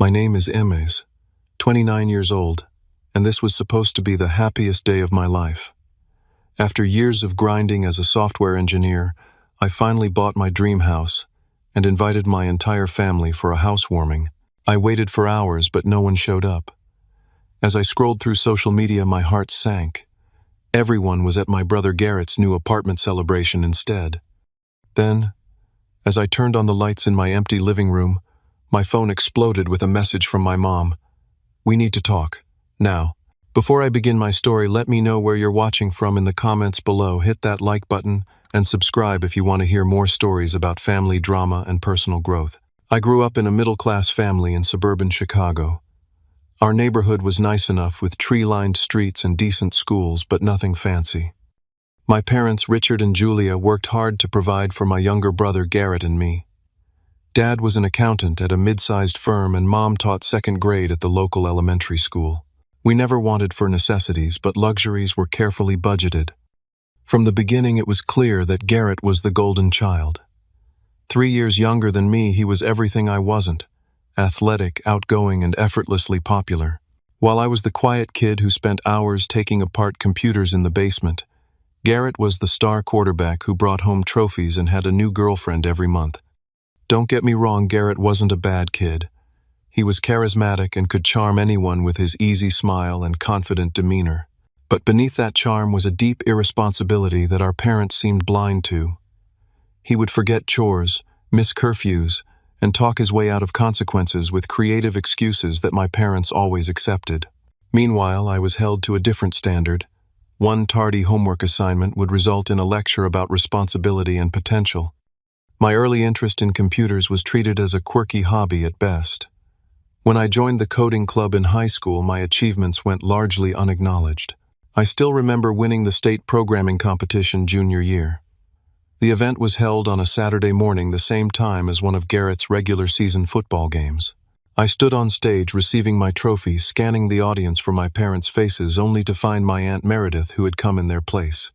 My name is Emes, 29 years old, and this was supposed to be the happiest day of my life. After years of grinding as a software engineer, I finally bought my dream house and invited my entire family for a housewarming. I waited for hours, but no one showed up. As I scrolled through social media, my heart sank. Everyone was at my brother Garrett's new apartment celebration instead. Then, as I turned on the lights in my empty living room, my phone exploded with a message from my mom. "We need to talk, now." Before I begin my story, let me know where you're watching from in the comments below. Hit that like button and subscribe if you want to hear more stories about family drama and personal growth. I grew up in a middle-class family in suburban Chicago. Our neighborhood was nice enough with tree-lined streets and decent schools, but nothing fancy. My parents, Richard and Julia, worked hard to provide for my younger brother Garrett and me. Dad was an accountant at a mid-sized firm, and Mom taught second grade at the local elementary school. We never wanted for necessities, but luxuries were carefully budgeted. From the beginning, it was clear that Garrett was the golden child. 3 years younger than me, he was everything I wasn't: athletic, outgoing, and effortlessly popular. While I was the quiet kid who spent hours taking apart computers in the basement, Garrett was the star quarterback who brought home trophies and had a new girlfriend every month. Don't get me wrong, Garrett wasn't a bad kid. He was charismatic and could charm anyone with his easy smile and confident demeanor. But beneath that charm was a deep irresponsibility that our parents seemed blind to. He would forget chores, miss curfews, and talk his way out of consequences with creative excuses that my parents always accepted. Meanwhile, I was held to a different standard. One tardy homework assignment would result in a lecture about responsibility and potential. My early interest in computers was treated as a quirky hobby at best. When I joined the coding club in high school, my achievements went largely unacknowledged. I still remember winning the state programming competition junior year. The event was held on a Saturday morning, the same time as one of Garrett's regular season football games. I stood on stage receiving my trophy, scanning the audience for my parents' faces, only to find my Aunt Meredith, who had come in their place.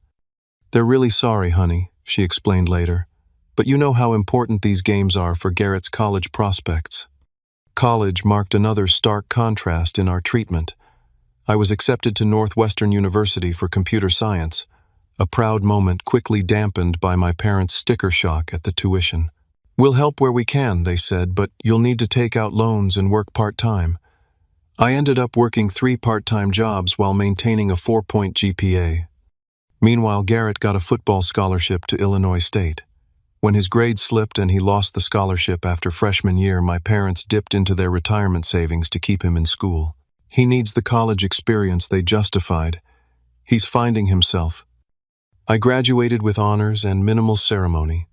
"They're really sorry, honey," she explained later. "But you know how important these games are for Garrett's college prospects." College marked another stark contrast in our treatment. I was accepted to Northwestern University for computer science, a proud moment quickly dampened by my parents' sticker shock at the tuition. "We'll help where we can," they said, "but you'll need to take out loans and work part-time." I ended up working 3 part-time jobs while maintaining a 4-point GPA. Meanwhile, Garrett got a football scholarship to Illinois State. When his grades slipped and he lost the scholarship after freshman year, my parents dipped into their retirement savings to keep him in school. "He needs the college experience," they justified. "He's finding himself." I graduated with honors and minimal ceremony.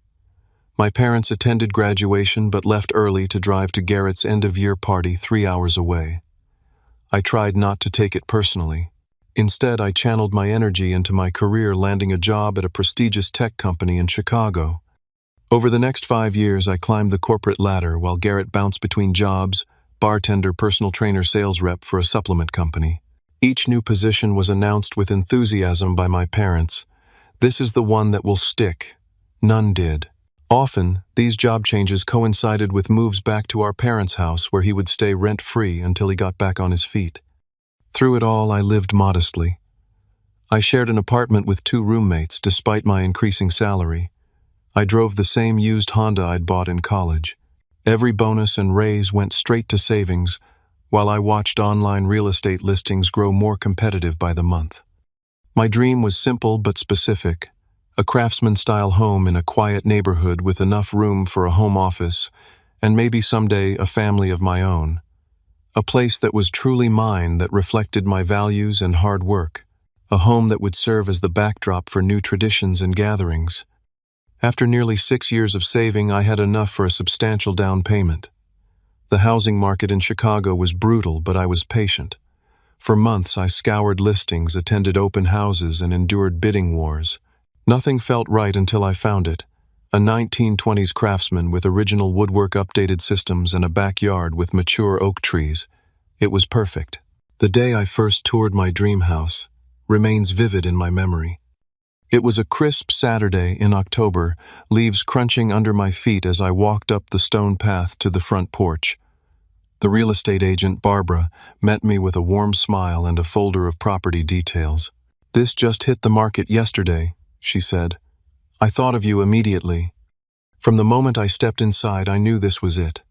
My parents attended graduation but left early to drive to Garrett's end-of-year party 3 hours away. I tried not to take it personally. Instead, I channeled my energy into my career, landing a job at a prestigious tech company in Chicago. Over the next 5 years, I climbed the corporate ladder while Garrett bounced between jobs: bartender, personal trainer, sales rep for a supplement company. Each new position was announced with enthusiasm by my parents. "This is the one that will stick." None did. Often, these job changes coincided with moves back to our parents' house, where he would stay rent-free until he got back on his feet. Through it all, I lived modestly. I shared an apartment with 2 roommates, despite my increasing salary. I drove the same used Honda I'd bought in college. Every bonus and raise went straight to savings, while I watched online real estate listings grow more competitive by the month. My dream was simple but specific: a craftsman-style home in a quiet neighborhood with enough room for a home office, and maybe someday a family of my own. A place that was truly mine, that reflected my values and hard work. A home that would serve as the backdrop for new traditions and gatherings. After nearly 6 years of saving, I had enough for a substantial down payment. The housing market in Chicago was brutal, but I was patient. For months, I scoured listings, attended open houses, and endured bidding wars. Nothing felt right until I found it: a 1920s craftsman with original woodwork, updated systems, and a backyard with mature oak trees. It was perfect. The day I first toured my dream house remains vivid in my memory. It was a crisp Saturday in October, leaves crunching under my feet as I walked up the stone path to the front porch. The real estate agent, Barbara, met me with a warm smile and a folder of property details. "This just hit the market yesterday," she said. "I thought of you immediately." From the moment I stepped inside, I knew this was it.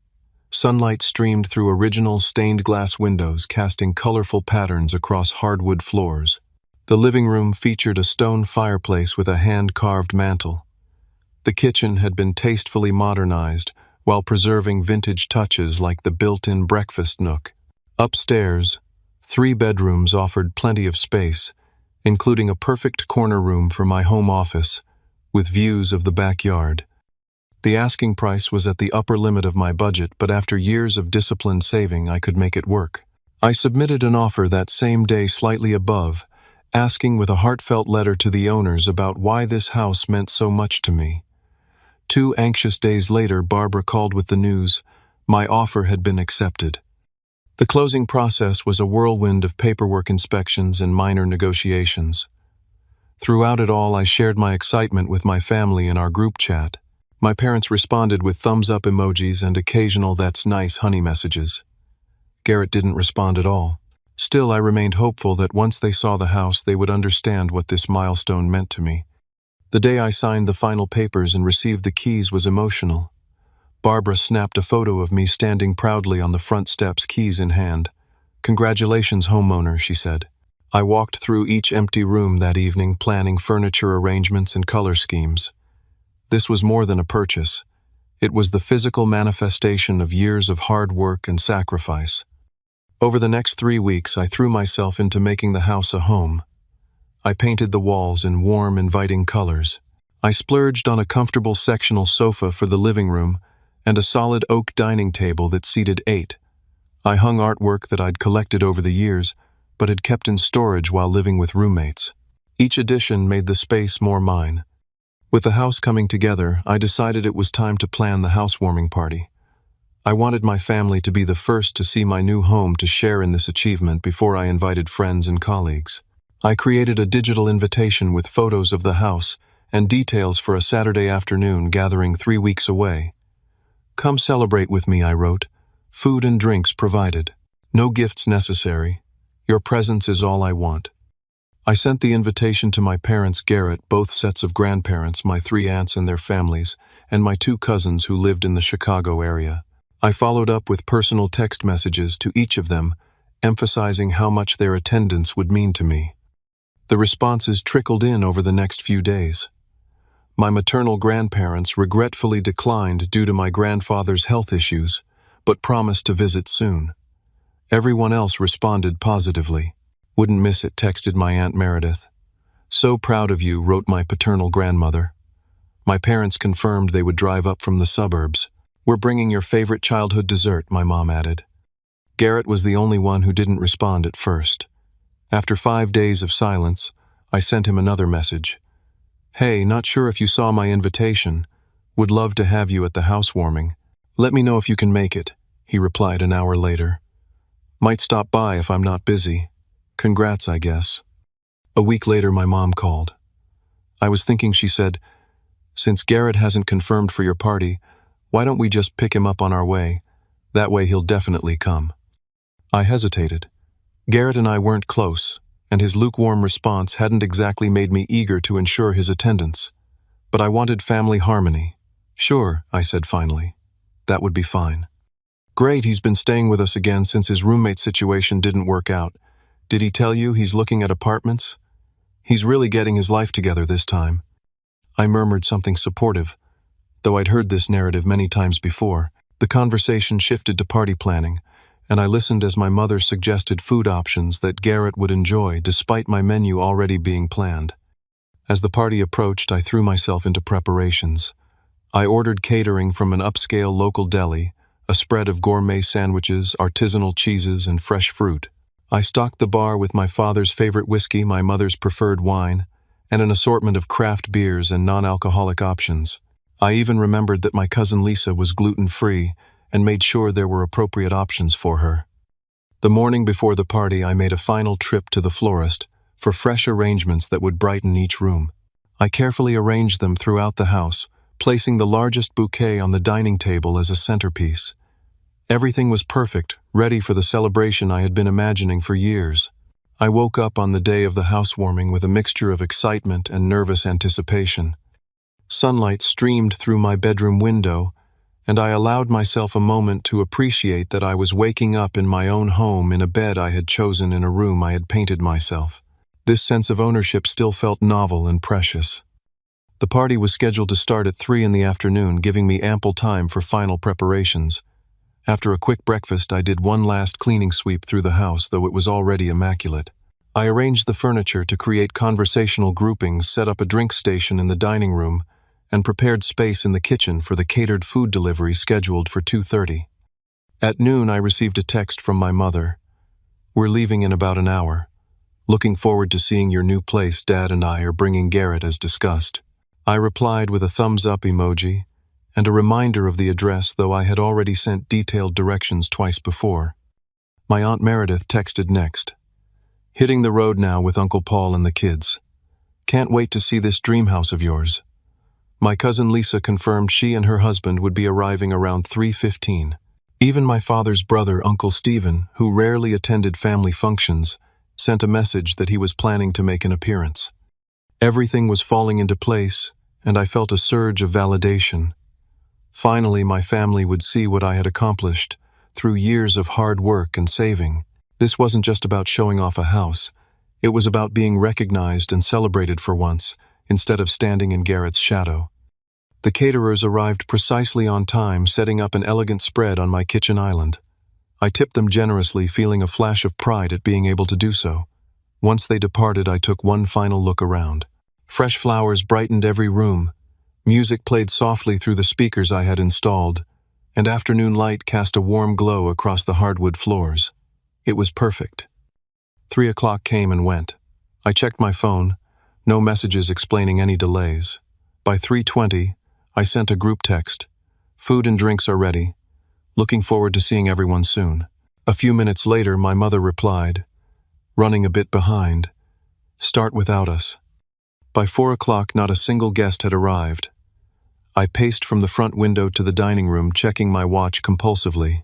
Sunlight streamed through original stained glass windows, casting colorful patterns across hardwood floors. The living room featured a stone fireplace with a hand-carved mantel. The kitchen had been tastefully modernized, while preserving vintage touches like the built-in breakfast nook. Upstairs, 3 bedrooms offered plenty of space, including a perfect corner room for my home office, with views of the backyard. The asking price was at the upper limit of my budget, but after years of disciplined saving, I could make it work. I submitted an offer that same day slightly above, asking with a heartfelt letter to the owners about why this house meant so much to me. 2 anxious days later, Barbara called with the news my offer had been accepted. The closing process was a whirlwind of paperwork inspections and minor negotiations. Throughout it all, I shared my excitement with my family in our group chat. My parents responded with thumbs-up emojis and occasional "that's nice, honey" messages. Garrett didn't respond at all. Still, I remained hopeful that once they saw the house, they would understand what this milestone meant to me. The day I signed the final papers and received the keys was emotional. Barbara snapped a photo of me standing proudly on the front steps, keys in hand. "Congratulations, homeowner," she said. I walked through each empty room that evening, planning furniture arrangements and color schemes. This was more than a purchase. It was the physical manifestation of years of hard work and sacrifice. Over the next 3 weeks, I threw myself into making the house a home. I painted the walls in warm, inviting colors. I splurged on a comfortable sectional sofa for the living room and a solid oak dining table that seated 8. I hung artwork that I'd collected over the years, but had kept in storage while living with roommates. Each addition made the space more mine. With the house coming together, I decided it was time to plan the housewarming party. I wanted my family to be the first to see my new home, to share in this achievement before I invited friends and colleagues. I created a digital invitation with photos of the house and details for a Saturday afternoon gathering 3 weeks away. "Come celebrate with me," I wrote. "Food and drinks provided. No gifts necessary. Your presence is all I want." I sent the invitation to my parents, Garrett, both sets of grandparents, my 3 aunts and their families, and my 2 cousins who lived in the Chicago area. I followed up with personal text messages to each of them, emphasizing how much their attendance would mean to me. The responses trickled in over the next few days. My maternal grandparents regretfully declined due to my grandfather's health issues, but promised to visit soon. Everyone else responded positively. "Wouldn't miss it," texted my Aunt Meredith. "So proud of you," wrote my paternal grandmother. My parents confirmed they would drive up from the suburbs. "We're bringing your favorite childhood dessert," my mom added. Garrett was the only one who didn't respond at first. After 5 days of silence, I sent him another message. "Hey, not sure if you saw my invitation. Would love to have you at the housewarming. Let me know if you can make it," he replied an hour later. "Might stop by if I'm not busy. Congrats, I guess." A week later, my mom called. "I was thinking," she said, "since Garrett hasn't confirmed for your party, why don't we just pick him up on our way? That way he'll definitely come." I hesitated. Garrett and I weren't close, and his lukewarm response hadn't exactly made me eager to ensure his attendance. But I wanted family harmony. "Sure," I said finally. "That would be fine." "Great, he's been staying with us again since his roommate situation didn't work out. Did he tell you he's looking at apartments? He's really getting his life together this time." I murmured something supportive, though I'd heard this narrative many times before. The conversation shifted to party planning, and I listened as my mother suggested food options that Garrett would enjoy, despite my menu already being planned. As the party approached, I threw myself into preparations. I ordered catering from an upscale local deli, a spread of gourmet sandwiches, artisanal cheeses, and fresh fruit. I stocked the bar with my father's favorite whiskey, my mother's preferred wine, and an assortment of craft beers and non-alcoholic options. I even remembered that my cousin Lisa was gluten-free and made sure there were appropriate options for her. The morning before the party, I made a final trip to the florist for fresh arrangements that would brighten each room. I carefully arranged them throughout the house, placing the largest bouquet on the dining table as a centerpiece. Everything was perfect, ready for the celebration I had been imagining for years. I woke up on the day of the housewarming with a mixture of excitement and nervous anticipation. Sunlight streamed through my bedroom window, and I allowed myself a moment to appreciate that I was waking up in my own home in a bed I had chosen in a room I had painted myself. This sense of ownership still felt novel and precious. The party was scheduled to start at 3 in the afternoon, giving me ample time for final preparations. After a quick breakfast, I did one last cleaning sweep through the house, though it was already immaculate. I arranged the furniture to create conversational groupings, set up a drink station in the dining room, and prepared space in the kitchen for the catered food delivery scheduled for 2:30. At noon, I received a text from my mother. "We're leaving in about an hour. Looking forward to seeing your new place. Dad and I are bringing Garrett as discussed." I replied with a thumbs-up emoji and a reminder of the address, though I had already sent detailed directions twice before. My Aunt Meredith texted next. "Hitting the road now with Uncle Paul and the kids. Can't wait to see this dream house of yours." My cousin Lisa confirmed she and her husband would be arriving around 3:15. Even my father's brother, Uncle Stephen, who rarely attended family functions, sent a message that he was planning to make an appearance. Everything was falling into place, and I felt a surge of validation. Finally, my family would see what I had accomplished through years of hard work and saving. This wasn't just about showing off a house. It was about being recognized and celebrated for once, instead of standing in Garrett's shadow. The caterers arrived precisely on time, setting up an elegant spread on my kitchen island. I tipped them generously, feeling a flash of pride at being able to do so. Once they departed, I took one final look around. Fresh flowers brightened every room. Music played softly through the speakers I had installed, and afternoon light cast a warm glow across the hardwood floors. It was perfect. 3 o'clock came and went. I checked my phone. No messages explaining any delays. By 3:20, I sent a group text. "Food and drinks are ready. Looking forward to seeing everyone soon." A few minutes later, my mother replied, "Running a bit behind. Start without us." By 4 o'clock, not a single guest had arrived. I paced from the front window to the dining room, checking my watch compulsively.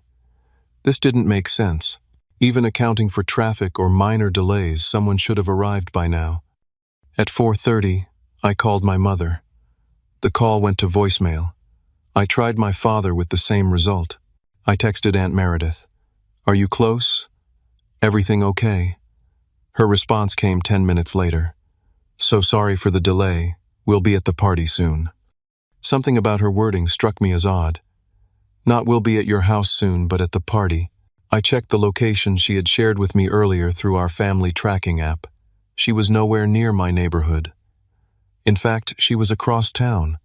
This didn't make sense. Even accounting for traffic or minor delays, someone should have arrived by now. At 4:30, I called my mother. The call went to voicemail. I tried my father with the same result. I texted Aunt Meredith. "Are you close? Everything okay?" Her response came 10 minutes later. "So sorry for the delay. We'll be at the party soon." Something about her wording struck me as odd. Not "we'll be at your house soon," but "at the party." I checked the location she had shared with me earlier through our family tracking app. She was nowhere near my neighborhood. In fact, she was across town.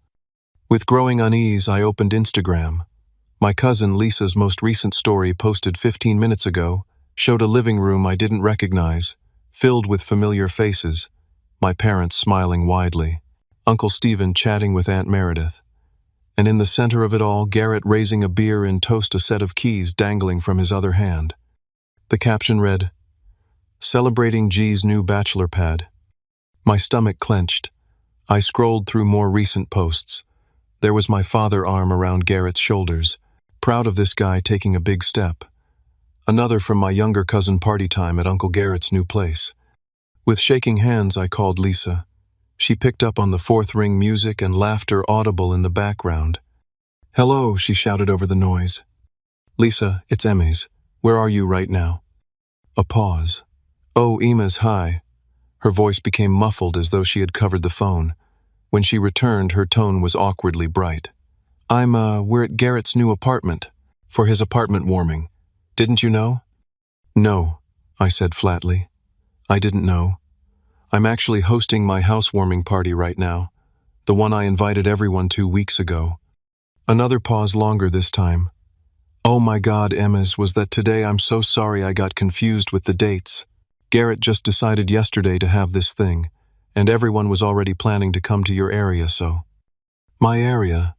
With growing unease, I opened Instagram. My cousin Lisa's most recent story, posted 15 minutes ago, showed a living room I didn't recognize, filled with familiar faces, my parents smiling widely, Uncle Stephen chatting with Aunt Meredith, and in the center of it all, Garrett raising a beer and toast, a set of keys dangling from his other hand. The caption read, "Celebrating G's new bachelor pad." My stomach clenched. I scrolled through more recent posts. There was my father, arm around Garrett's shoulders, proud of this guy taking a big step. Another from my younger cousin, party time at Uncle Garrett's new place. With shaking hands, I called Lisa. She picked up on the fourth ring, music and laughter audible in the background. "Hello," she shouted over the noise. "Lisa, it's Emmys. Where are you right now?" A pause. "Oh, Emma's, hi." Her voice became muffled as though she had covered the phone. When she returned, her tone was awkwardly bright. We're at Garrett's new apartment, for his apartment warming. Didn't you know?" "No," I said flatly. "I didn't know. I'm actually hosting my housewarming party right now, the one I invited everyone to weeks ago." Another pause, longer this time. "Oh my God, Emma's, was that today? I'm so sorry, I got confused with the dates. Garrett just decided yesterday to have this thing, and everyone was already planning to come to your area, so." My area?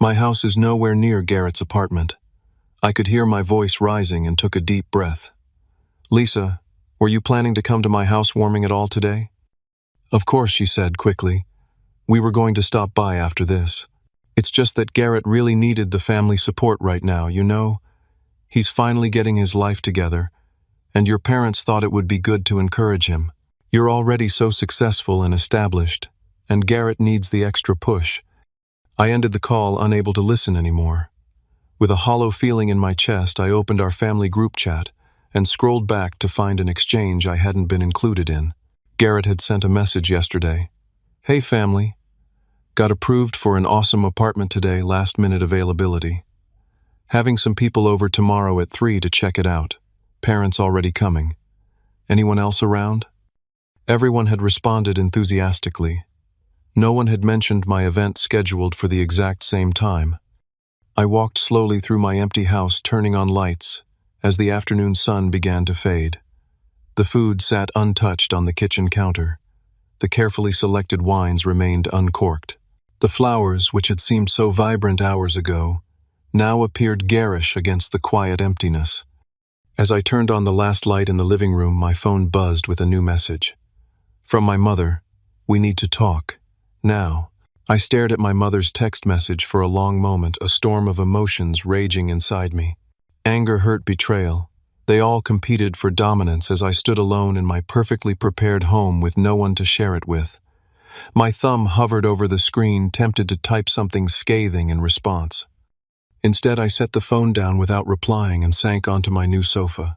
My house is nowhere near Garrett's apartment. I could hear my voice rising and took a deep breath. "Lisa, were you planning to come to my housewarming at all today?" "Of course," she said quickly. "We were going to stop by after this. It's just that Garrett really needed the family support right now, you know? He's finally getting his life together, and your parents thought it would be good to encourage him. You're already so successful and established, and Garrett needs the extra push. I ended the call, unable to listen anymore. With a hollow feeling in my chest, I opened our family group chat and scrolled back to find an exchange I hadn't been included in. Garrett had sent a message yesterday. "Hey family, got approved for an awesome apartment today, last minute availability. Having some people over tomorrow at 3 to check it out. Parents already coming. Anyone else around?" Everyone had responded enthusiastically. No one had mentioned my event scheduled for the exact same time. I walked slowly through my empty house, turning on lights as the afternoon sun began to fade. The food sat untouched on the kitchen counter. The carefully selected wines remained uncorked. The flowers, which had seemed so vibrant hours ago, now appeared garish against the quiet emptiness. As I turned on the last light in the living room, my phone buzzed with a new message. From my mother, "We need to talk. Now." I stared at my mother's text message for a long moment, a storm of emotions raging inside me. Anger, hurt, betrayal. They all competed for dominance as I stood alone in my perfectly prepared home with no one to share it with. My thumb hovered over the screen, tempted to type something scathing in response. Instead, I set the phone down without replying and sank onto my new sofa.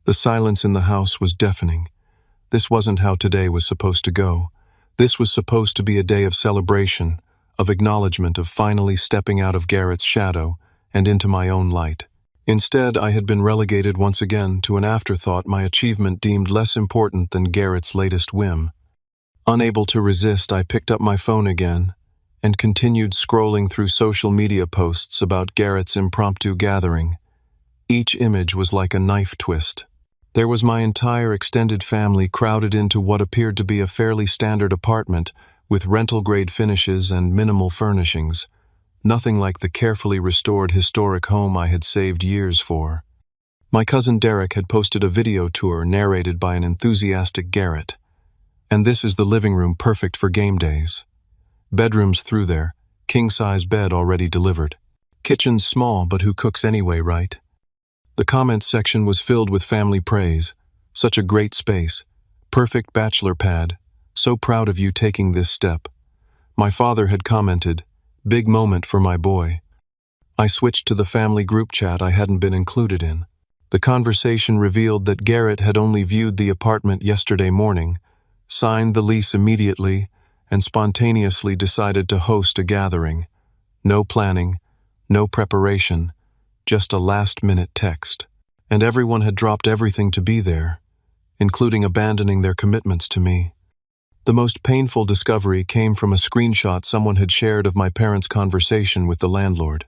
The silence in the house was deafening. This wasn't how today was supposed to go. This was supposed to be a day of celebration, of acknowledgement, of finally stepping out of Garrett's shadow and into my own light. Instead, I had been relegated once again to an afterthought, my achievement deemed less important than Garrett's latest whim. Unable to resist, I picked up my phone again and continued scrolling through social media posts about Garrett's impromptu gathering. Each image was like a knife twist. There was my entire extended family crowded into what appeared to be a fairly standard apartment with rental-grade finishes and minimal furnishings. Nothing like the carefully restored historic home I had saved years for. My cousin Derek had posted a video tour narrated by an enthusiastic Garrett. And this is the living room, perfect for game days. Bedrooms through there, king-size bed already delivered. Kitchen's small, but who cooks anyway, right? The comments section was filled with family praise. Such a great space. Perfect bachelor pad. So proud of you taking this step. My father had commented, "Big moment for my boy." I switched to the family group chat I hadn't been included in. The conversation revealed that Garrett had only viewed the apartment yesterday morning, signed the lease immediately, and spontaneously decided to host a gathering. No planning, no preparation, just a last-minute text. And everyone had dropped everything to be there, including abandoning their commitments to me. The most painful discovery came from a screenshot someone had shared of my parents' conversation with the landlord.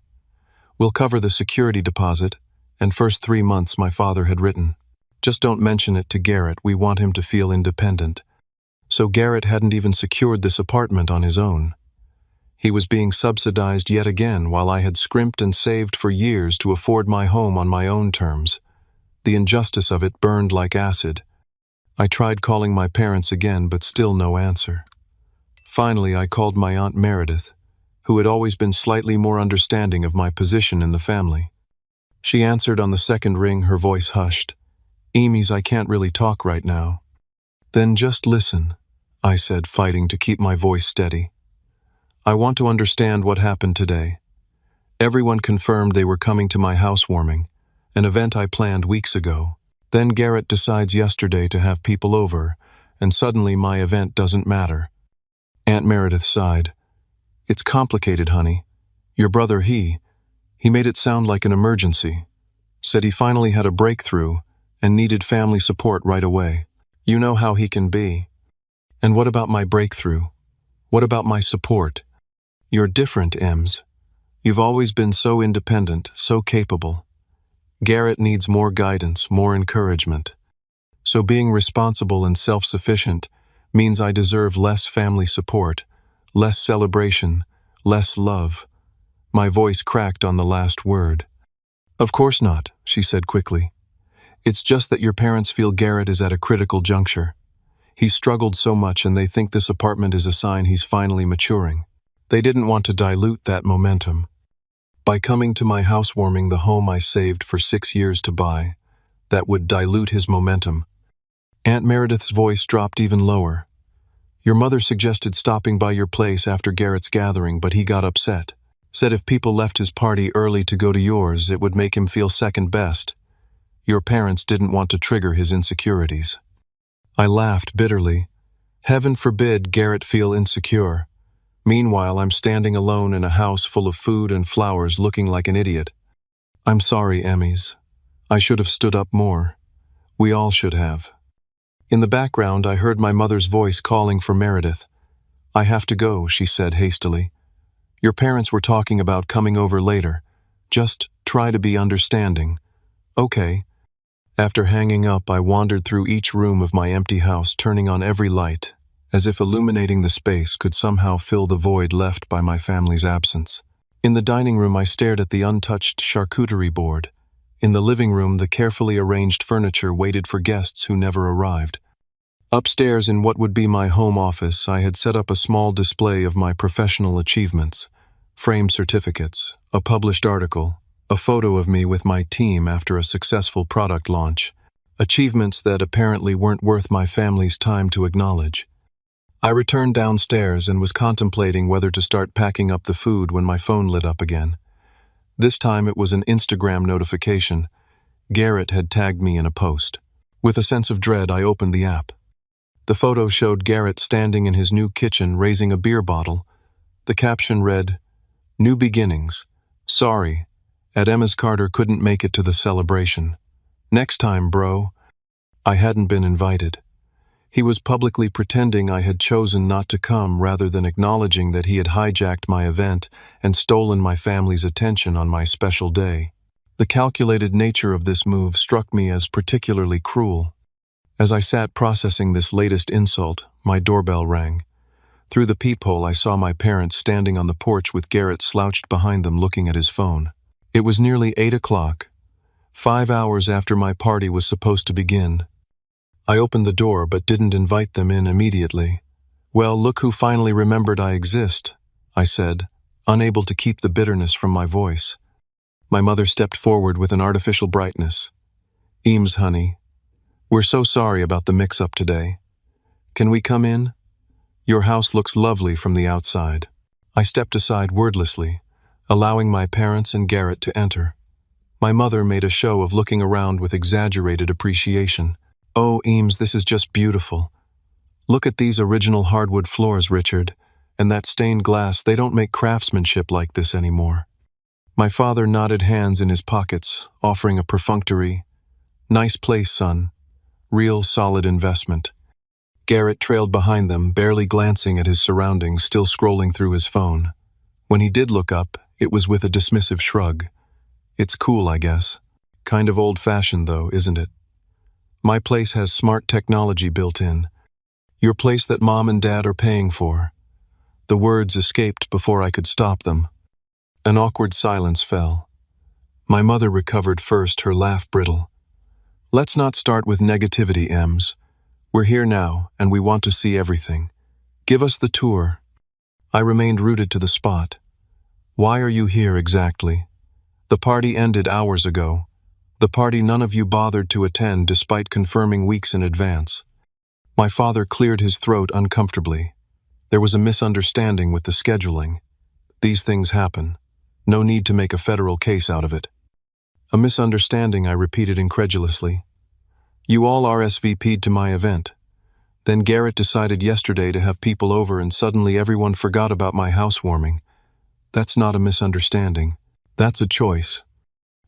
"We'll cover the security deposit, and first 3 months," my father had written. "Just don't mention it to Garrett, we want him to feel independent." So Garrett hadn't even secured this apartment on his own. He was being subsidized yet again while I had scrimped and saved for years to afford my home on my own terms. The injustice of it burned like acid. I tried calling my parents again, but still no answer. Finally, I called my Aunt Meredith, who had always been slightly more understanding of my position in the family. She answered on the second ring, her voice hushed. "Emies, I can't really talk right now." "Then just listen," I said, fighting to keep my voice steady. "I want to understand what happened today. Everyone confirmed they were coming to my housewarming, an event I planned weeks ago. Then Garrett decides yesterday to have people over, and suddenly my event doesn't matter." Aunt Meredith sighed. "It's complicated, honey. Your brother, he made it sound like an emergency. Said he finally had a breakthrough and needed family support right away. You know how he can be." "And what about my breakthrough? What about my support?" "You're different, Ems. You've always been so independent, so capable. Garrett needs more guidance, more encouragement. So being responsible and self-sufficient means I deserve less family support, less celebration, less love." My voice cracked on the last word. "Of course not," she said quickly. "It's just that your parents feel Garrett is at a critical juncture. He's struggled so much and they think this apartment is a sign he's finally maturing. They didn't want to dilute that momentum." By coming to my housewarming, the home I saved for 6 years to buy, that would dilute his momentum. Aunt Meredith's voice dropped even lower. Your mother suggested stopping by your place after Garrett's gathering, but he got upset. Said if people left his party early to go to yours, it would make him feel second best. Your parents didn't want to trigger his insecurities. I laughed bitterly. Heaven forbid Garrett feel insecure. Meanwhile, I'm standing alone in a house full of food and flowers looking like an idiot. I'm sorry, Emmys. I should have stood up more. We all should have. In the background, I heard my mother's voice calling for Meredith. I have to go, she said hastily. Your parents were talking about coming over later. Just try to be understanding. Okay. After hanging up, I wandered through each room of my empty house, turning on every light, as if illuminating the space could somehow fill the void left by my family's absence. In the dining room, I stared at the untouched charcuterie board. In the living room, the carefully arranged furniture waited for guests who never arrived. Upstairs, in what would be my home office, I had set up a small display of my professional achievements, framed certificates, a published article, a photo of me with my team after a successful product launch, achievements that apparently weren't worth my family's time to acknowledge. I returned downstairs and was contemplating whether to start packing up the food when my phone lit up again. This time it was an Instagram notification. Garrett had tagged me in a post. With a sense of dread, I opened the app. The photo showed Garrett standing in his new kitchen raising a beer bottle. The caption read, "New beginnings. Sorry, Emma's Carter couldn't make it to the celebration. Next time, bro." I hadn't been invited. He was publicly pretending I had chosen not to come rather than acknowledging that he had hijacked my event and stolen my family's attention on my special day. The calculated nature of this move struck me as particularly cruel. As I sat processing this latest insult, my doorbell rang. Through the peephole, I saw my parents standing on the porch with Garrett slouched behind them looking at his phone. It was nearly 8 o'clock, 5 hours after my party was supposed to begin. I opened the door but didn't invite them in immediately. "Well, look who finally remembered I exist," I said, unable to keep the bitterness from my voice. My mother stepped forward with an artificial brightness. "Eames, honey, we're so sorry about the mix-up today. Can we come in? Your house looks lovely from the outside." I stepped aside wordlessly, allowing my parents and Garrett to enter. My mother made a show of looking around with exaggerated appreciation. "Oh, Eames, this is just beautiful. Look at these original hardwood floors, Richard, and that stained glass. They don't make craftsmanship like this anymore." My father nodded, hands in his pockets, offering a perfunctory, "Nice place, son. Real solid investment." Garrett trailed behind them, barely glancing at his surroundings, still scrolling through his phone. When he did look up, it was with a dismissive shrug. "It's cool, I guess. Kind of old-fashioned, though, isn't it? My place has smart technology built in. Your place that Mom and Dad are paying for." The words escaped before I could stop them. An awkward silence fell. My mother recovered first, her laugh brittle. "Let's not start with negativity, Ems. We're here now, and we want to see everything. Give us the tour." I remained rooted to the spot. "Why are you here exactly? The party ended hours ago. The party none of you bothered to attend despite confirming weeks in advance." My father cleared his throat uncomfortably. There was a misunderstanding with the scheduling. These things happen. No need to make a federal case out of it. "A misunderstanding," I repeated incredulously. "You all RSVP'd to my event. Then Garrett decided yesterday to have people over and suddenly everyone forgot about my housewarming. That's not a misunderstanding. That's a choice."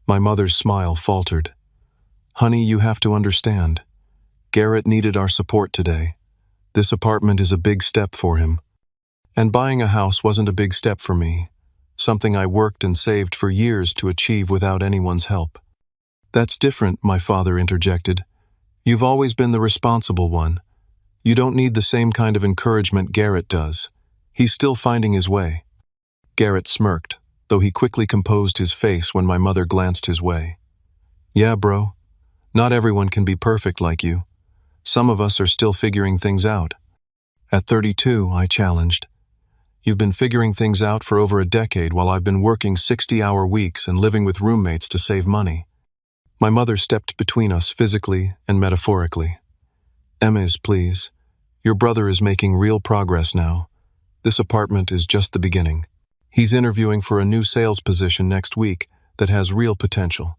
My mother's smile faltered. "Honey, you have to understand. Garrett needed our support today. This apartment is a big step for him. And buying a house wasn't a big step for me. Something I worked and saved for years to achieve without anyone's help." "That's different," my father interjected. "You've always been the responsible one. You don't need the same kind of encouragement Garrett does. He's still finding his way." Garrett smirked, though he quickly composed his face when my mother glanced his way. "Yeah, bro. Not everyone can be perfect like you. Some of us are still figuring things out." "At 32, I challenged. You've been figuring things out for over a decade while I've been working 60-hour weeks and living with roommates to save money. My mother stepped between us physically and metaphorically. Emma, please. Your brother is making real progress now. This apartment is just the beginning. He's interviewing for a new sales position next week that has real potential.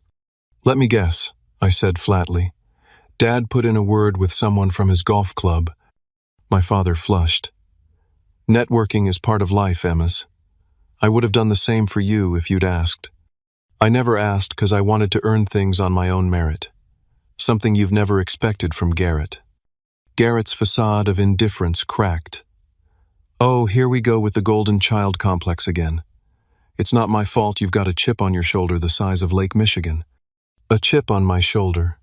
Let me guess, I said flatly. Dad put in a word with someone from his golf club. My father flushed. Networking is part of life, Emma. I would have done the same for you if you'd asked. I never asked because I wanted to earn things on my own merit. Something you've never expected from Garrett. Garrett's facade of indifference cracked. Oh, here we go with the golden child complex again. It's not my fault you've got a chip on your shoulder the size of Lake Michigan. A chip on my shoulder.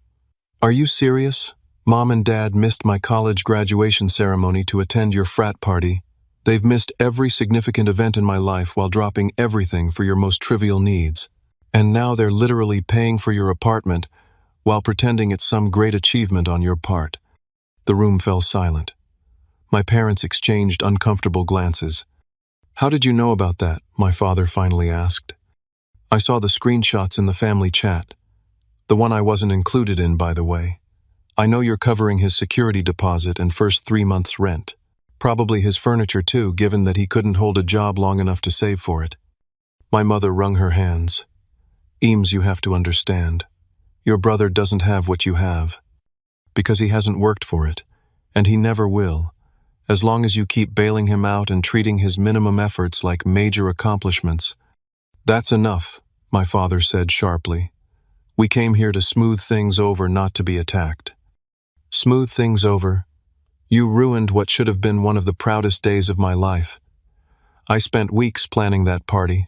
Are you serious? Mom and Dad missed my college graduation ceremony to attend your frat party. They've missed every significant event in my life while dropping everything for your most trivial needs. And now they're literally paying for your apartment while pretending it's some great achievement on your part. The room fell silent. My parents exchanged uncomfortable glances. How did you know about that? My father finally asked. I saw the screenshots in the family chat. The one I wasn't included in, by the way. I know you're covering his security deposit and first 3 months' rent. Probably his furniture too, given that he couldn't hold a job long enough to save for it. My mother wrung her hands. Eames, you have to understand. Your brother doesn't have what you have. Because he hasn't worked for it. And he never will. As long as you keep bailing him out and treating his minimum efforts like major accomplishments. That's enough, my father said sharply. We came here to smooth things over, not to be attacked. Smooth things over? You ruined what should have been one of the proudest days of my life. I spent weeks planning that party.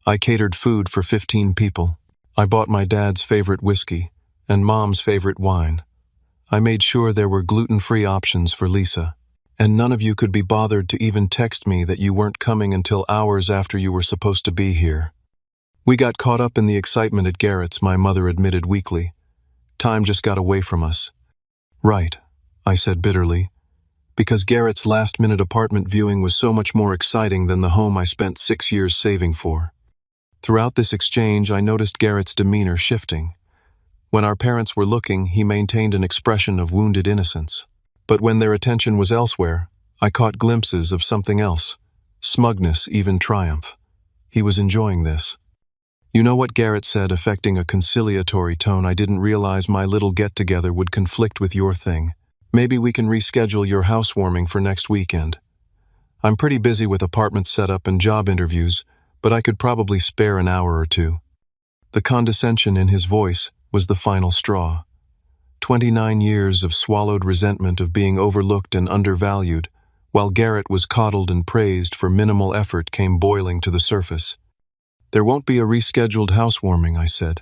I catered food for 15 people. I bought my dad's favorite whiskey and Mom's favorite wine. I made sure there were gluten-free options for Lisa. And none of you could be bothered to even text me that you weren't coming until hours after you were supposed to be here. We got caught up in the excitement at Garrett's, my mother admitted weakly. Time just got away from us. Right, I said bitterly, because Garrett's last-minute apartment viewing was so much more exciting than the home I spent 6 years saving for. Throughout this exchange, I noticed Garrett's demeanor shifting. When our parents were looking, he maintained an expression of wounded innocence. But when their attention was elsewhere, I caught glimpses of something else. Smugness, even triumph. He was enjoying this. You know what Garrett said, affecting a conciliatory tone. I didn't realize my little get-together would conflict with your thing. Maybe we can reschedule your housewarming for next weekend. I'm pretty busy with apartment setup and job interviews, but I could probably spare an hour or two. The condescension in his voice was the final straw. 29 years of swallowed resentment of being overlooked and undervalued, while Garrett was coddled and praised for minimal effort, came boiling to the surface. There won't be a rescheduled housewarming, I said,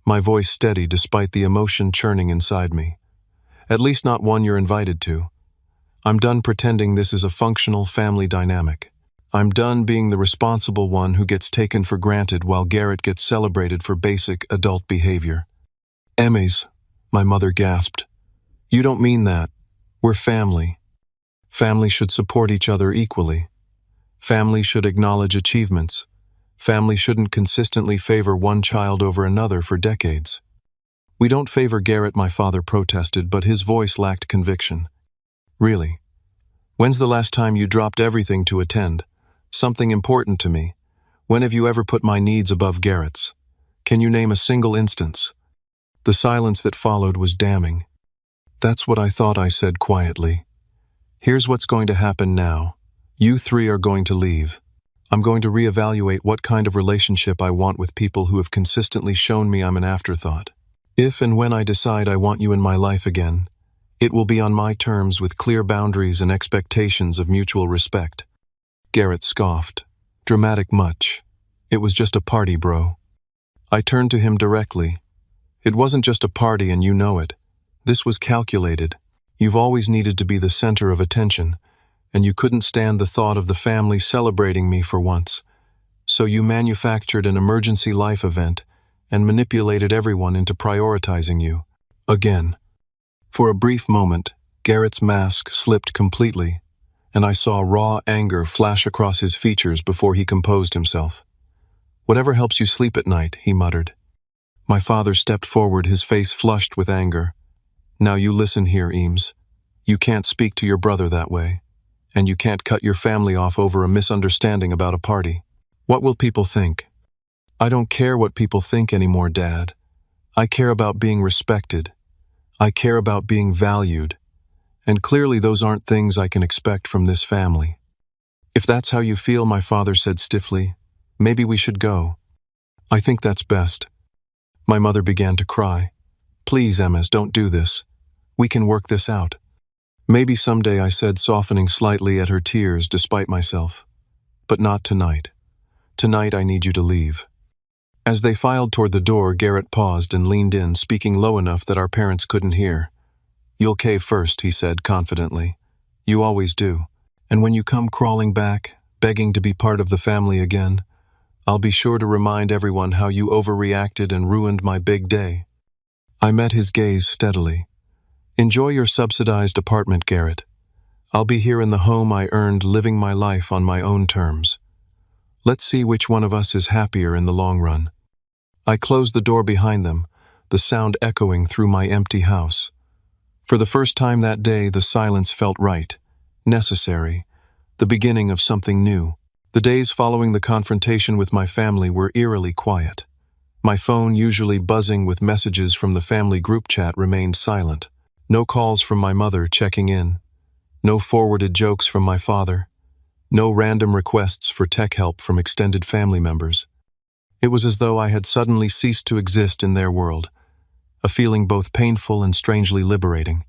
my voice steady despite the emotion churning inside me. At least not one you're invited to. I'm done pretending this is a functional family dynamic. I'm done being the responsible one who gets taken for granted while Garrett gets celebrated for basic adult behavior. Emmys, my mother gasped. You don't mean that. We're family. Family should support each other equally. Family should acknowledge achievements. Family shouldn't consistently favor one child over another for decades. We don't favor Garrett, my father protested, but his voice lacked conviction. Really? When's the last time you dropped everything to attend? Something important to me. When have you ever put my needs above Garrett's? Can you name a single instance? The silence that followed was damning. That's what I thought, I said quietly. Here's what's going to happen now. You three are going to leave. I'm going to reevaluate what kind of relationship I want with people who have consistently shown me I'm an afterthought. If and when I decide I want you in my life again, it will be on my terms with clear boundaries and expectations of mutual respect. Garrett scoffed. Dramatic much. It was just a party, bro. I turned to him directly. It wasn't just a party and you know it. This was calculated. You've always needed to be the center of attention, and you couldn't stand the thought of the family celebrating me for once. So you manufactured an emergency life event and manipulated everyone into prioritizing you. Again. For a brief moment, Garrett's mask slipped completely, and I saw raw anger flash across his features before he composed himself. "Whatever helps you sleep at night," he muttered. My father stepped forward, his face flushed with anger. "Now you listen here, Eames. You can't speak to your brother that way, and you can't cut your family off over a misunderstanding about a party. What will people think?" "I don't care what people think anymore, Dad. I care about being respected. I care about being valued. And clearly those aren't things I can expect from this family." "If that's how you feel," my father said stiffly, "maybe we should go." "I think that's best." My mother began to cry. "Please, Emma, don't do this. We can work this out." "Maybe someday," I said, softening slightly at her tears despite myself. "But not tonight. Tonight I need you to leave." As they filed toward the door, Garrett paused and leaned in, speaking low enough that our parents couldn't hear. "You'll cave first," he said confidently. "You always do. And when you come crawling back, begging to be part of the family again, I'll be sure to remind everyone how you overreacted and ruined my big day." I met his gaze steadily. "Enjoy your subsidized apartment, Garrett. I'll be here in the home I earned, living my life on my own terms. Let's see which one of us is happier in the long run." I closed the door behind them, the sound echoing through my empty house. For the first time that day, the silence felt right, necessary, the beginning of something new. The days following the confrontation with my family were eerily quiet. My phone, usually buzzing with messages from the family group chat, remained silent. No calls from my mother checking in. No forwarded jokes from my father. No random requests for tech help from extended family members. It was as though I had suddenly ceased to exist in their world, a feeling both painful and strangely liberating.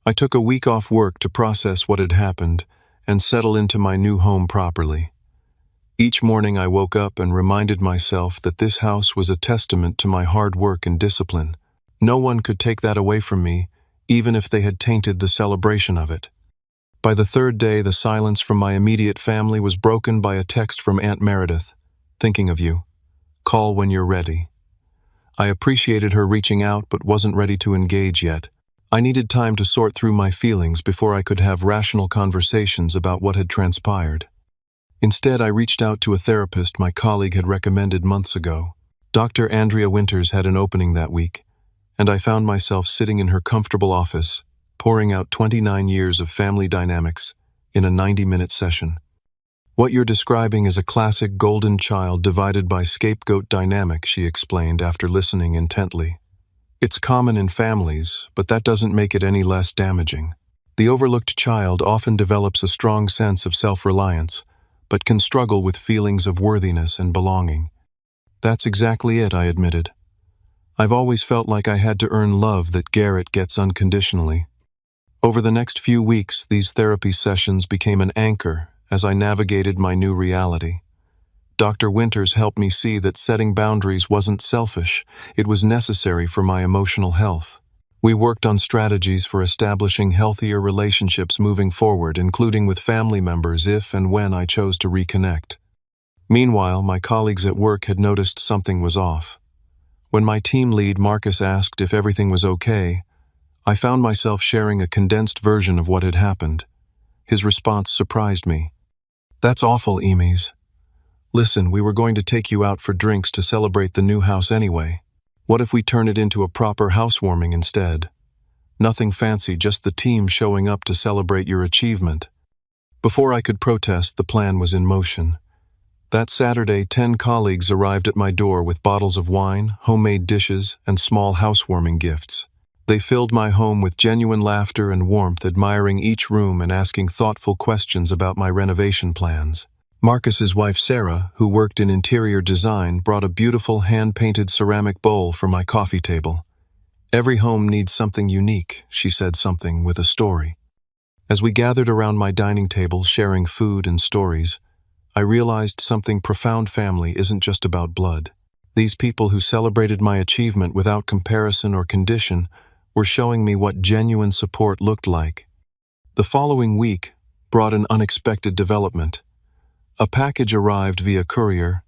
I took a week off work to process what had happened and settle into my new home properly. Each morning I woke up and reminded myself that this house was a testament to my hard work and discipline. No one could take that away from me, even if they had tainted the celebration of it. By the third day, the silence from my immediate family was broken by a text from Aunt Meredith. "Thinking of you. Call when you're ready." I appreciated her reaching out but wasn't ready to engage yet. I needed time to sort through my feelings before I could have rational conversations about what had transpired. Instead, I reached out to a therapist my colleague had recommended months ago. Dr. Andrea Winters had an opening that week, and I found myself sitting in her comfortable office, pouring out 29 years of family dynamics in a 90-minute session. "What you're describing is a classic golden child divided by scapegoat dynamic," she explained after listening intently. "It's common in families, but that doesn't make it any less damaging. The overlooked child often develops a strong sense of self-reliance, but can struggle with feelings of worthiness and belonging." "That's exactly it," I admitted. "I've always felt like I had to earn love that Garrett gets unconditionally." Over the next few weeks, these therapy sessions became an anchor as I navigated my new reality. Dr. Winters helped me see that setting boundaries wasn't selfish, it was necessary for my emotional health. We worked on strategies for establishing healthier relationships moving forward, including with family members if and when I chose to reconnect. Meanwhile, my colleagues at work had noticed something was off. When my team lead, Marcus, asked if everything was okay, I found myself sharing a condensed version of what had happened. His response surprised me. "That's awful, Eames. Listen, we were going to take you out for drinks to celebrate the new house anyway. What if we turn it into a proper housewarming instead? Nothing fancy, just the team showing up to celebrate your achievement." Before I could protest, the plan was in motion. That Saturday, 10 colleagues arrived at my door with bottles of wine, homemade dishes, and small housewarming gifts. They filled my home with genuine laughter and warmth, admiring each room and asking thoughtful questions about my renovation plans. Marcus's wife, Sarah, who worked in interior design, brought a beautiful hand-painted ceramic bowl for my coffee table. "Every home needs something unique," she said, something with a story. As we gathered around my dining table, sharing food and stories, I realized something profound: family isn't just about blood. These people who celebrated my achievement without comparison or condition were showing me what genuine support looked like. The following week brought an unexpected development. A package arrived via courier.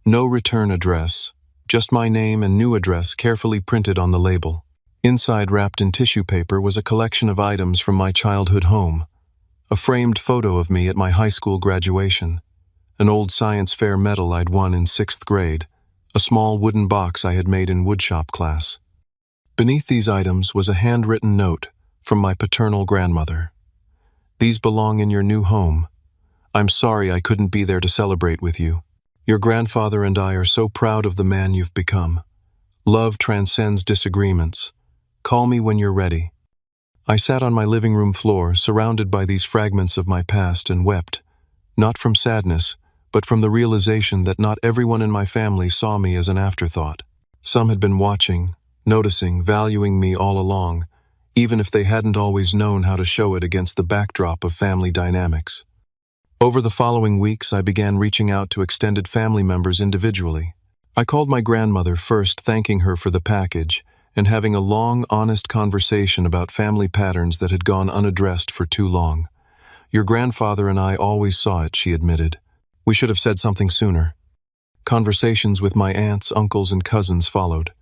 No return address, just my name and new address carefully printed on the label. Inside, wrapped in tissue paper, was a collection of items from my childhood home. a framed photo of me at my high school graduation, an old science fair medal I'd won in 6th grade, a small wooden box I had made in woodshop class. Beneath these items was a handwritten note from my paternal grandmother. "These belong in your new home. I'm sorry I couldn't be there to celebrate with you. Your grandfather and I are so proud of the man you've become. Love transcends disagreements. Call me when you're ready." I sat on my living room floor, surrounded by these fragments of my past, and wept, not from sadness, but from the realization that not everyone in my family saw me as an afterthought. Some had been watching, noticing, valuing me all along, even if they hadn't always known how to show it against the backdrop of family dynamics. Over the following weeks, I began reaching out to extended family members individually. I called my grandmother first, thanking her for the package, and having a long, honest conversation about family patterns that had gone unaddressed for too long. "Your grandfather and I always saw it," she admitted. "We should have said something sooner." Conversations with my aunts, uncles, and cousins followed.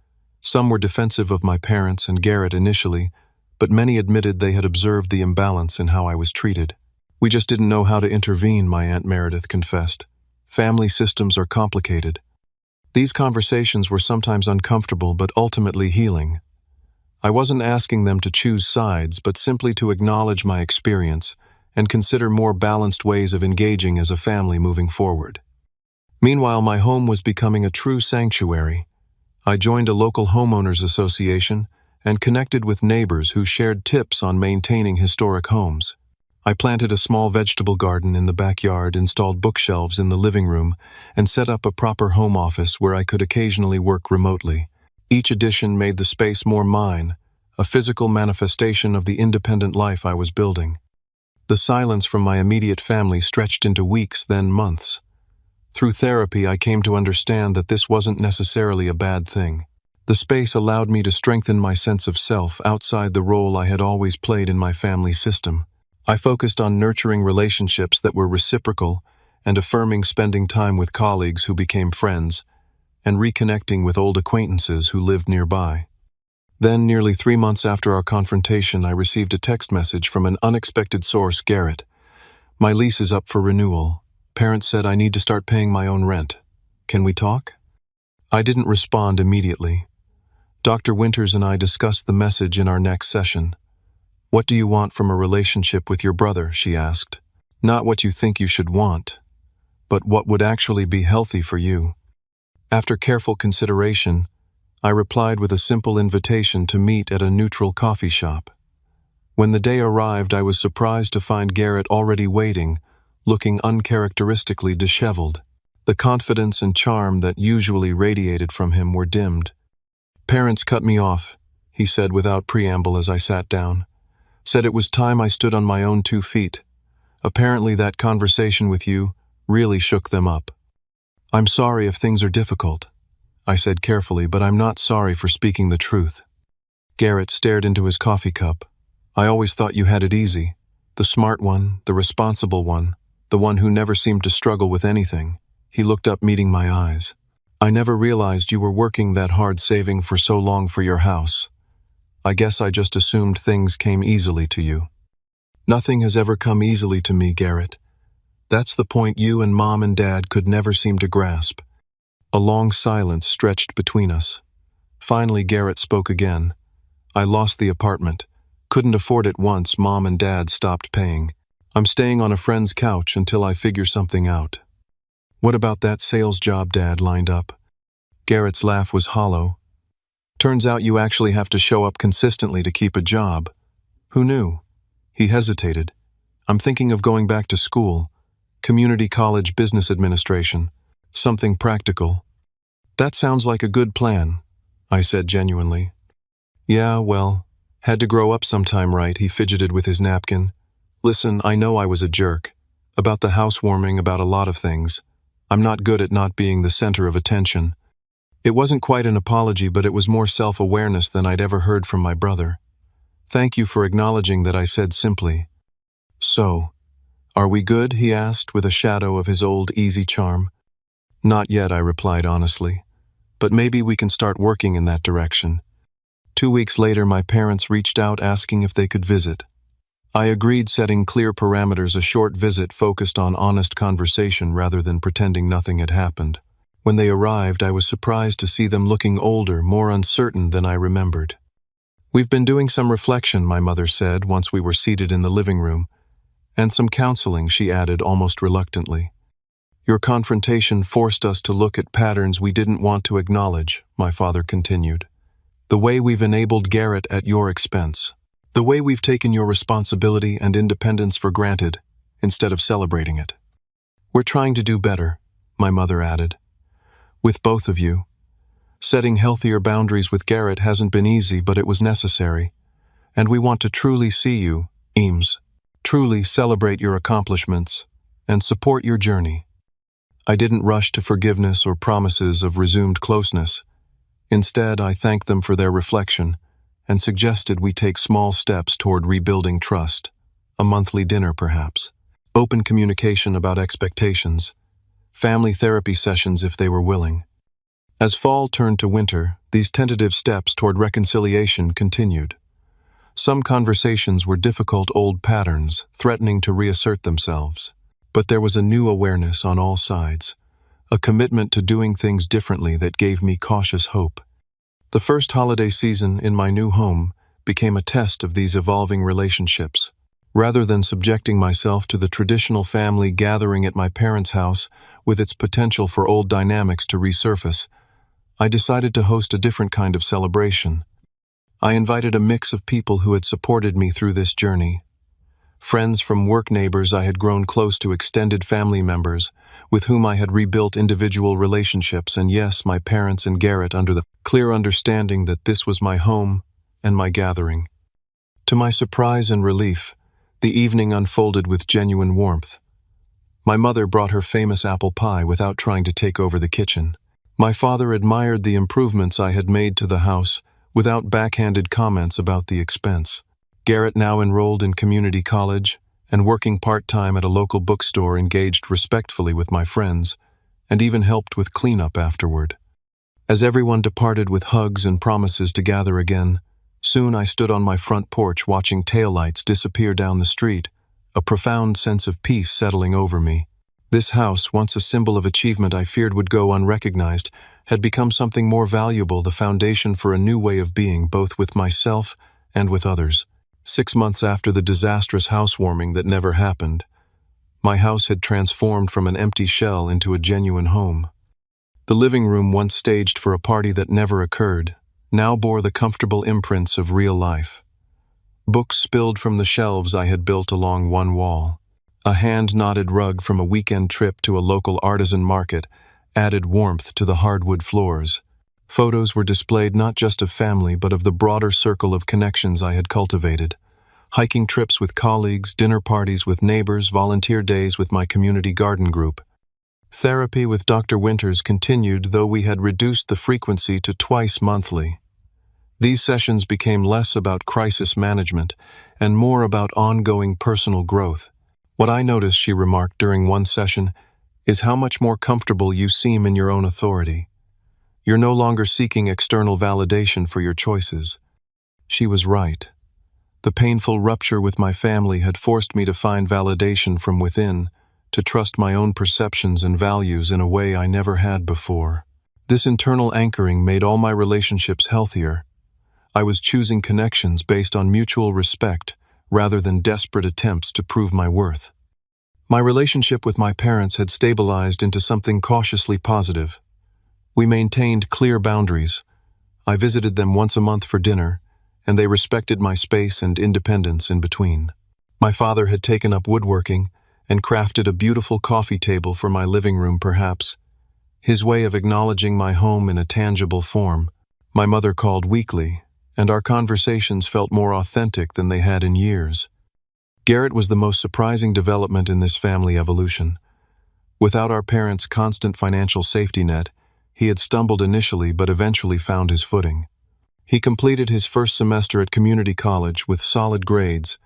Some were defensive of my parents and Garrett initially, but many admitted they had observed the imbalance in how I was treated. "We just didn't know how to intervene," my Aunt Meredith confessed. "Family systems are complicated." These conversations were sometimes uncomfortable but ultimately healing. I wasn't asking them to choose sides, but simply to acknowledge my experience and consider more balanced ways of engaging as a family moving forward. Meanwhile, my home was becoming a true sanctuary. I joined a local homeowners association and connected with neighbors who shared tips on maintaining historic homes. I planted a small vegetable garden in the backyard, installed bookshelves in the living room, and set up a proper home office where I could occasionally work remotely. Each addition made the space more mine, a physical manifestation of the independent life I was building. The silence from my immediate family stretched into weeks, then months. Through therapy, I came to understand that this wasn't necessarily a bad thing. The space allowed me to strengthen my sense of self outside the role I had always played in my family system. I focused on nurturing relationships that were reciprocal and affirming spending time with colleagues who became friends and reconnecting with old acquaintances who lived nearby. Then, nearly 3 months after our confrontation, I received a text message from an unexpected source: "Garrett, my lease is up for renewal. Parents said I need to start paying my own rent. Can we talk?" I didn't respond immediately. Dr. Winters and I discussed the message in our next session. "What do you want from a relationship with your brother?" she asked. "Not what you think you should want, but what would actually be healthy for you." After careful consideration, I replied with a simple invitation to meet at a neutral coffee shop. When the day arrived, I was surprised to find Garrett already waiting, looking uncharacteristically disheveled. The confidence and charm that usually radiated from him were dimmed. "Parents cut me off," he said without preamble as I sat down. "Said it was time I stood on my own 2 feet. Apparently that conversation with you really shook them up." "I'm sorry if things are difficult," I said carefully, "but I'm not sorry for speaking the truth." Garrett stared into his coffee cup. "I always thought you had it easy. The smart one, the responsible one, the one who never seemed to struggle with anything." He looked up, meeting my eyes. "I never realized you were working that hard, saving for so long for your house. I guess I just assumed things came easily to you." "Nothing has ever come easily to me, Garrett. That's the point you and Mom and Dad could never seem to grasp." A long silence stretched between us. Finally, Garrett spoke again. "I lost the apartment. Couldn't afford it once Mom and Dad stopped paying. I'm staying on a friend's couch until I figure something out." "What about that sales job Dad lined up?" Garrett's laugh was hollow. "Turns out you actually have to show up consistently to keep a job." "Who knew?" He hesitated. "I'm thinking of going back to school. Community college business administration. Something practical." "That sounds like a good plan," I said genuinely. "Yeah, well, had to grow up sometime, right?" He fidgeted with his napkin. "Listen, I know I was a jerk. About the housewarming, about a lot of things. I'm not good at not being the center of attention." It wasn't quite an apology, but it was more self-awareness than I'd ever heard from my brother. "Thank you for acknowledging that," I said simply. "So, are we good?" he asked, with a shadow of his old easy charm. "Not yet," I replied honestly. "But maybe we can start working in that direction." 2 weeks later, my parents reached out asking if they could visit. I agreed, setting clear parameters. A short visit focused on honest conversation rather than pretending nothing had happened. When they arrived, I was surprised to see them looking older, more uncertain than I remembered. "We've been doing some reflection," my mother said once we were seated in the living room. "And some counseling," she added almost reluctantly. "Your confrontation forced us to look at patterns we didn't want to acknowledge," my father continued. "The way we've enabled Garrett at your expense. The way we've taken your responsibility and independence for granted, instead of celebrating it. We're trying to do better," my mother added. "With both of you. Setting healthier boundaries with Garrett hasn't been easy, but it was necessary. And we want to truly see you, Eames. Truly celebrate your accomplishments and support your journey." I didn't rush to forgiveness or promises of resumed closeness. Instead, I thanked them for their reflection and suggested we take small steps toward rebuilding trust. A monthly dinner, perhaps. Open communication about expectations. Family therapy sessions if they were willing. As fall turned to winter, these tentative steps toward reconciliation continued. Some conversations were difficult old patterns, threatening to reassert themselves. But there was a new awareness on all sides, a commitment to doing things differently that gave me cautious hope. The first holiday season in my new home became a test of these evolving relationships. Rather than subjecting myself to the traditional family gathering at my parents' house with its potential for old dynamics to resurface, I decided to host a different kind of celebration. I invited a mix of people who had supported me through this journey. Friends from work, neighbors I had grown close to, extended family members with whom I had rebuilt individual relationships, and yes, my parents and Garrett, under the clear understanding that this was my home and my gathering. To my surprise and relief, the evening unfolded with genuine warmth. My mother brought her famous apple pie without trying to take over the kitchen. My father admired the improvements I had made to the house without backhanded comments about the expense. Garrett, now enrolled in community college and working part-time at a local bookstore, engaged respectfully with my friends and even helped with cleanup afterward. As everyone departed with hugs and promises to gather again, soon I stood on my front porch watching taillights disappear down the street, a profound sense of peace settling over me. This house, once a symbol of achievement I feared would go unrecognized, had become something more valuable, the foundation for a new way of being, both with myself and with others. 6 months after the disastrous housewarming that never happened, my house had transformed from an empty shell into a genuine home. The living room, once staged for a party that never occurred, now bore the comfortable imprints of real life. Books spilled from the shelves I had built along one wall. A hand-knotted rug from a weekend trip to a local artisan market added warmth to the hardwood floors. Photos were displayed not just of family but of the broader circle of connections I had cultivated. Hiking trips with colleagues, dinner parties with neighbors, volunteer days with my community garden group. Therapy with Dr. Winters continued, though we had reduced the frequency to twice monthly. These sessions became less about crisis management and more about ongoing personal growth. "What I noticed," she remarked during one session, "is how much more comfortable you seem in your own authority. You're no longer seeking external validation for your choices." She was right. The painful rupture with my family had forced me to find validation from within, to trust my own perceptions and values in a way I never had before. This internal anchoring made all my relationships healthier. I was choosing connections based on mutual respect rather than desperate attempts to prove my worth. My relationship with my parents had stabilized into something cautiously positive. We maintained clear boundaries. I visited them once a month for dinner, and they respected my space and independence in between. My father had taken up woodworking and crafted a beautiful coffee table for my living room, perhaps his way of acknowledging my home in a tangible form. My mother called weekly, and our conversations felt more authentic than they had in years. Garrett was the most surprising development in this family evolution. Without our parents' constant financial safety net, he had stumbled initially but eventually found his footing. He completed his first semester at community college with solid grades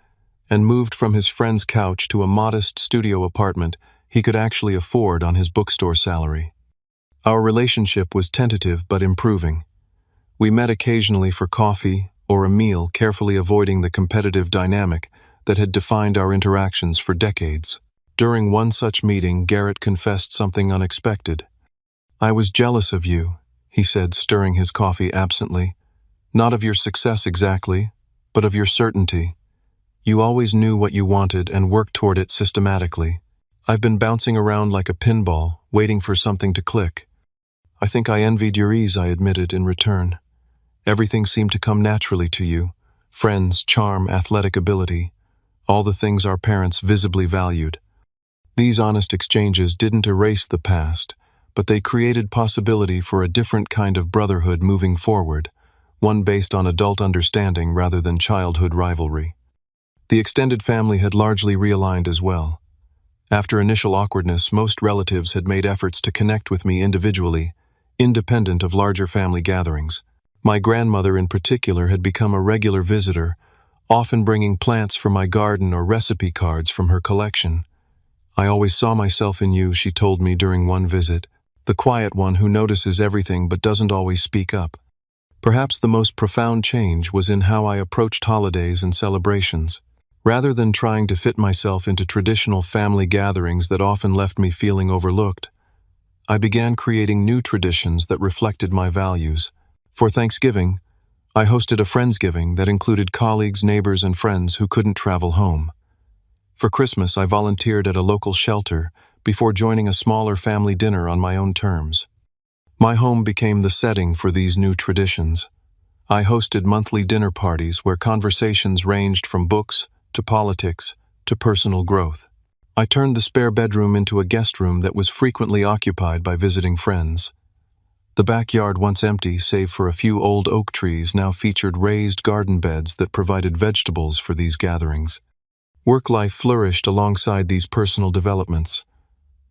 and moved from his friend's couch to a modest studio apartment he could actually afford on his bookstore salary. Our relationship was tentative but improving. We met occasionally for coffee or a meal, carefully avoiding the competitive dynamic that had defined our interactions for decades. During one such meeting, Garrett confessed something unexpected. "I was jealous of you," he said, stirring his coffee absently. "Not of your success exactly, but of your certainty. You always knew what you wanted and worked toward it systematically. I've been bouncing around like a pinball, waiting for something to click. I think I envied your ease," I admitted in return. "Everything seemed to come naturally to you. Friends, charm, athletic ability, all the things our parents visibly valued." These honest exchanges didn't erase the past, but they created possibility for a different kind of brotherhood moving forward, one based on adult understanding rather than childhood rivalry. The extended family had largely realigned as well. After initial awkwardness, most relatives had made efforts to connect with me individually, independent of larger family gatherings. My grandmother in particular had become a regular visitor, often bringing plants from my garden or recipe cards from her collection. "I always saw myself in you," she told me during one visit, "the quiet one who notices everything but doesn't always speak up." Perhaps the most profound change was in how I approached holidays and celebrations. Rather than trying to fit myself into traditional family gatherings that often left me feeling overlooked, I began creating new traditions that reflected my values. For Thanksgiving, I hosted a Friendsgiving that included colleagues, neighbors, and friends who couldn't travel home. For Christmas, I volunteered at a local shelter before joining a smaller family dinner on my own terms. My home became the setting for these new traditions. I hosted monthly dinner parties where conversations ranged from books to politics to personal growth. I turned the spare bedroom into a guest room that was frequently occupied by visiting friends. The backyard, once empty save for a few old oak trees, now featured raised garden beds that provided vegetables for these gatherings. Work life flourished alongside these personal developments.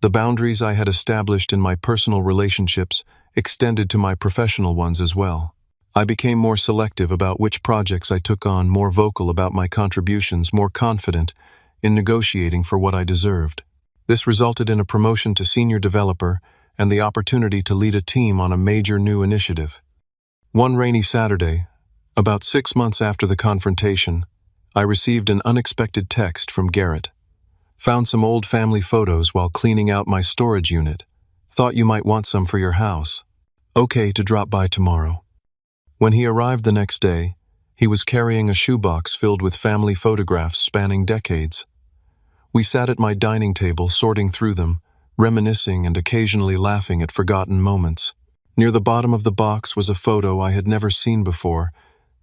The boundaries I had established in my personal relationships extended to my professional ones as well. I became more selective about which projects I took on, more vocal about my contributions, more confident in negotiating for what I deserved. This resulted in a promotion to senior developer and the opportunity to lead a team on a major new initiative. One rainy Saturday, about 6 months after the confrontation, I received an unexpected text from Garrett. "Found some old family photos while cleaning out my storage unit. Thought you might want some for your house. Okay to drop by tomorrow." When he arrived the next day, he was carrying a shoebox filled with family photographs spanning decades. We sat at my dining table sorting through them, reminiscing and occasionally laughing at forgotten moments. Near the bottom of the box was a photo I had never seen before,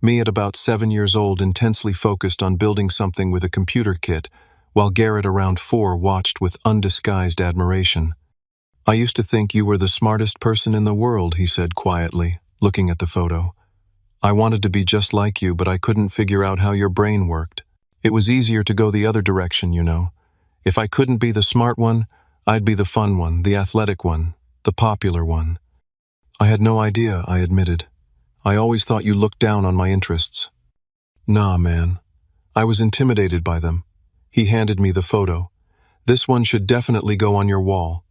me at about 7 years old, intensely focused on building something with a computer kit, while Garrett, around 4, watched with undisguised admiration. "I used to think you were the smartest person in the world," he said quietly, looking at the photo. "I wanted to be just like you, but I couldn't figure out how your brain worked. It was easier to go the other direction, you know. If I couldn't be the smart one, I'd be the fun one, the athletic one, the popular one." "I had no idea," I admitted. "I always thought you looked down on my interests." "Nah, man. I was intimidated by them." He handed me the photo. "This one should definitely go on your wall."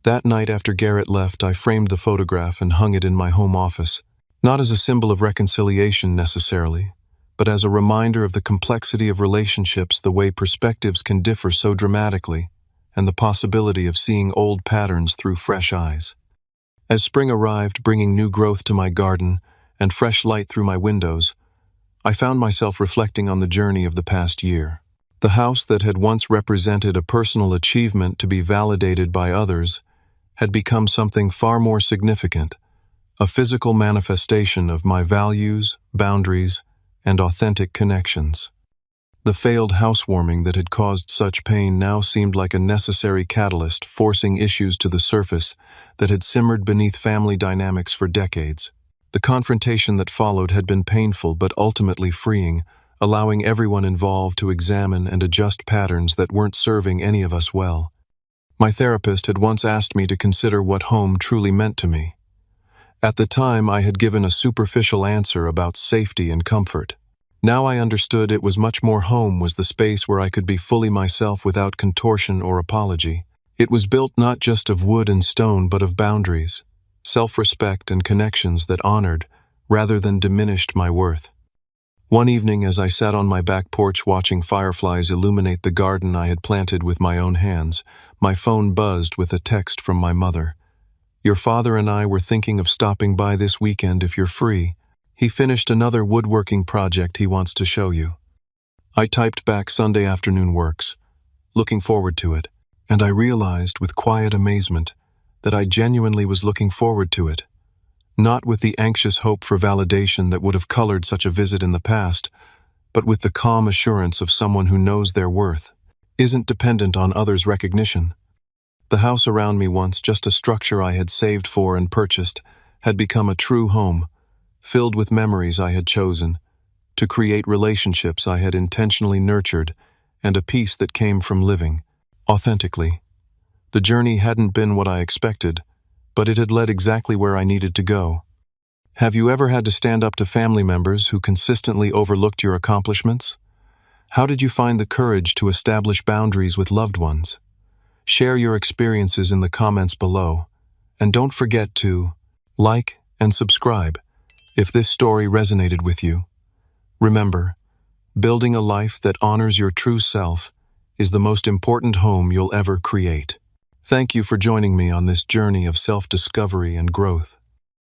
That night after Garrett left, I framed the photograph and hung it in my home office. Not as a symbol of reconciliation necessarily, but as a reminder of the complexity of relationships, the way perspectives can differ so dramatically, and the possibility of seeing old patterns through fresh eyes. As spring arrived, bringing new growth to my garden and fresh light through my windows, I found myself reflecting on the journey of the past year. The house that had once represented a personal achievement to be validated by others had become something far more significant, a physical manifestation of my values, boundaries, and authentic connections. The failed housewarming that had caused such pain now seemed like a necessary catalyst, forcing issues to the surface that had simmered beneath family dynamics for decades. The confrontation that followed had been painful but ultimately freeing, allowing everyone involved to examine and adjust patterns that weren't serving any of us well. My therapist had once asked me to consider what home truly meant to me. At the time, I had given a superficial answer about safety and comfort. Now I understood it was much more. Home was the space where I could be fully myself without contortion or apology. It was built not just of wood and stone, but of boundaries, self-respect, and connections that honored rather than diminished my worth. One evening, as I sat on my back porch watching fireflies illuminate the garden I had planted with my own hands, my phone buzzed with a text from my mother. "Your father and I were thinking of stopping by this weekend if you're free. He finished another woodworking project he wants to show you." I typed back, "Sunday afternoon works. Looking forward to it." And I realized with quiet amazement that I genuinely was looking forward to it. Not with the anxious hope for validation that would have colored such a visit in the past, but with the calm assurance of someone who knows their worth, isn't dependent on others' recognition. The house around me, once just a structure I had saved for and purchased, had become a true home, filled with memories I had chosen, to create relationships I had intentionally nurtured, and a peace that came from living authentically. The journey hadn't been what I expected, but it had led exactly where I needed to go. Have you ever had to stand up to family members who consistently overlooked your accomplishments? How did you find the courage to establish boundaries with loved ones? Share your experiences in the comments below, and don't forget to like and subscribe if this story resonated with you. Remember, building a life that honors your true self is the most important home you'll ever create. Thank you for joining me on this journey of self-discovery and growth.